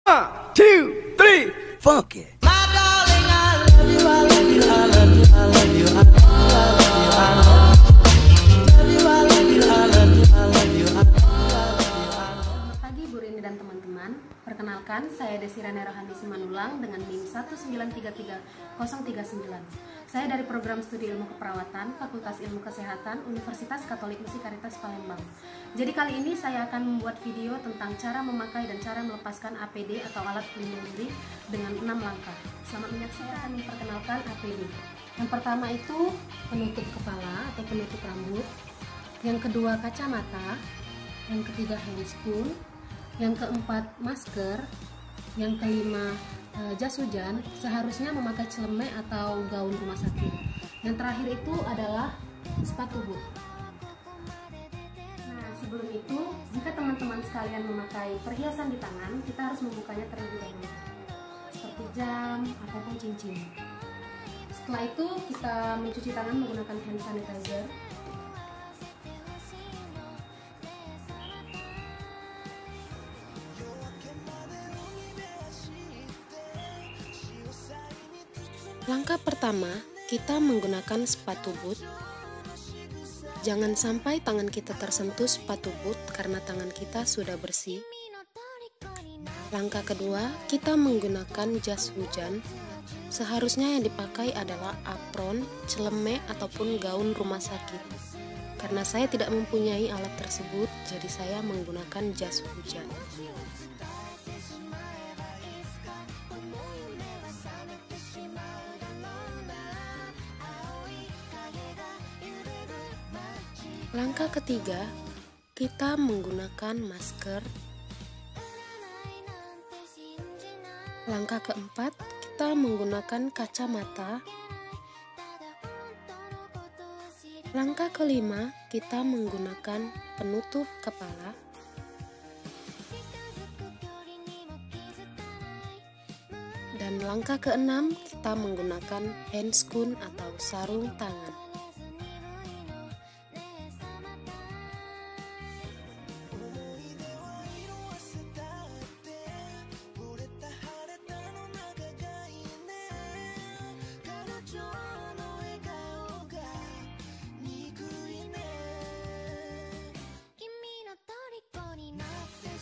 1, 2, 3, funky. Selamat pagi Bu Rini dan teman-teman. Perkenalkan, saya Desirane Rohani Simanulang dengan NIM 1933039. Saya dari Program Studi Ilmu Keperawatan, Fakultas Ilmu Kesehatan, Universitas Katolik Musikaritas Palembang. Jadi kali ini saya akan membuat video tentang cara memakai dan cara melepaskan APD atau alat pelindung diri dengan 6 langkah. Selamat menyaksikan. Saya akan memperkenalkan APD. Yang pertama itu penutup kepala atau penutup rambut. Yang kedua kacamata. Yang ketiga handscoon. Yang keempat masker. Yang kelima jas hujan, seharusnya memakai celemek atau gaun rumah sakit. Yang terakhir itu adalah sepatu boot. Nah, sebelum itu, jika teman-teman sekalian memakai perhiasan di tangan, kita harus membukanya terlebih dahulu, seperti jam ataupun cincin. Setelah itu, kita mencuci tangan menggunakan hand sanitizer. Langkah pertama, kita menggunakan sepatu boot. Jangan sampai tangan kita tersentuh sepatu boot karena tangan kita sudah bersih. Langkah kedua, kita menggunakan jas hujan. Seharusnya yang dipakai adalah apron, celemek, ataupun gaun rumah sakit. Karena saya tidak mempunyai alat tersebut, jadi saya menggunakan jas hujan. Langkah ketiga, kita menggunakan masker. Langkah keempat, kita menggunakan kacamata. Langkah kelima, kita menggunakan penutup kepala. Dan langkah keenam, kita menggunakan handscoon atau sarung tangan.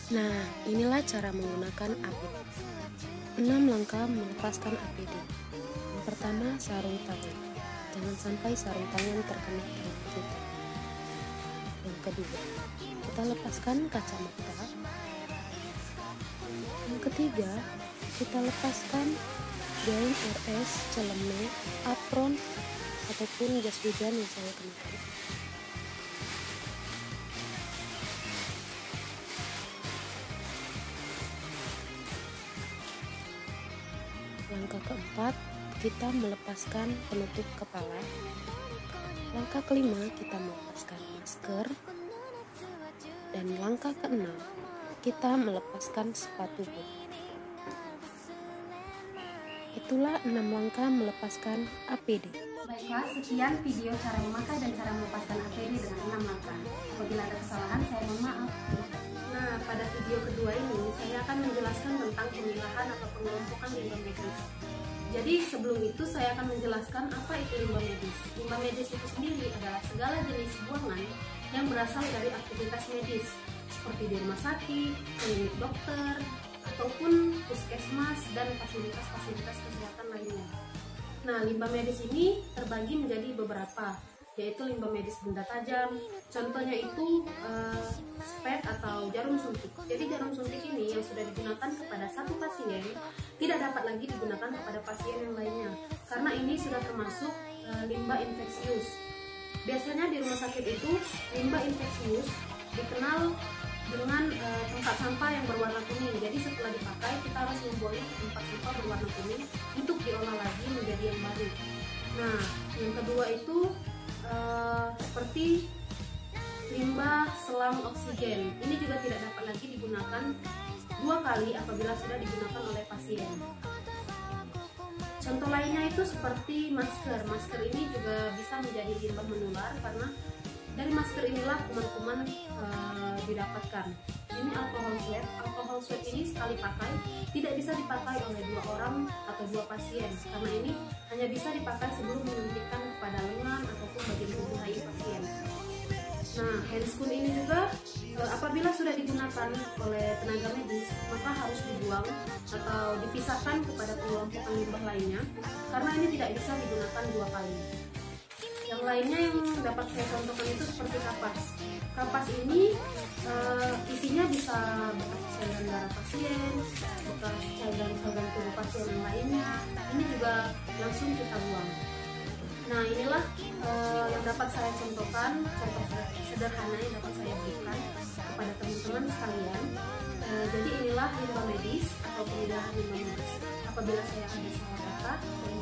Nah, inilah cara menggunakan APD. 6 langkah melepaskan APD. Yang pertama, sarung tangan. Jangan sampai sarung tangan terkena tangan kita. Yang kedua, kita lepaskan kacamata. Yang ketiga, kita lepaskan gaun RS, celemek, apron, ataupun jas hujan yang saya kenakan. Langkah keempat, kita melepaskan penutup kepala. Langkah kelima, kita melepaskan masker. Dan langkah keenam, kita melepaskan sepatu boot. Itulah 6 langkah melepaskan APD. Baiklah, sekian video cara memakai dan cara melepaskan APD dengan 6 langkah. Apabila ada kesalahan, saya mohon maaf. Nah, pada video kedua ini, saya akan menjelaskan tentang pemilahan atau pengelompokan limbah medis. Jadi, sebelum itu saya akan menjelaskan apa itu limbah medis. Limbah medis itu sendiri adalah segala jenis buangan yang berasal dari aktivitas medis, seperti di rumah sakit, klinik dokter, ataupun puskesmas dan fasilitas-fasilitas kesehatan lainnya. Nah, limbah medis ini terbagi menjadi beberapa, yaitu limbah medis benda tajam. Contohnya itu spet atau jarum suntik. Jadi jarum suntik ini yang sudah digunakan kepada satu pasien tidak dapat lagi digunakan kepada pasien yang lainnya, karena ini sudah termasuk limbah infeksius. Biasanya di rumah sakit itu limbah infeksius dikenal dengan tempat sampah yang berwarna kuning. Jadi setelah dipakai kita harus membuangnya ke tempat sampah berwarna kuning untuk diolah lagi menjadi yang baru. Nah, yang kedua itu seperti limbah selang oksigen. Ini juga tidak dapat lagi digunakan 2 kali apabila sudah digunakan oleh pasien. Contoh lainnya itu seperti masker. Masker ini juga bisa menjadi limbah menular karena Dari masker inilah kuman-kuman didapatkan. Ini alkohol swab. Alkohol swab ini sekali pakai tidak bisa dipakai oleh 2 orang atau 2 pasien, karena ini hanya bisa dipakai sebelum menyuntikkan kepada lengan ataupun bagian tubuh lain pasien. Nah, handscoon ini juga apabila sudah digunakan oleh tenaga medis, maka harus dibuang atau dipisahkan kepada pengelompokan limbah lainnya, karena ini tidak bisa digunakan 2 kali. Yang lainnya yang dapat saya contohkan itu seperti kapas. Kapas ini isinya bisa bekas cairan darah pasien, bekas cairan tubuh pasien yang lainnya. Ini juga langsung kita buang. Nah, inilah yang dapat saya contohkan, contoh sederhana yang dapat saya berikan kepada teman-teman sekalian. Jadi inilah limbah medis atau pemilahan limbah medis. Apabila saya ada salah kata, saya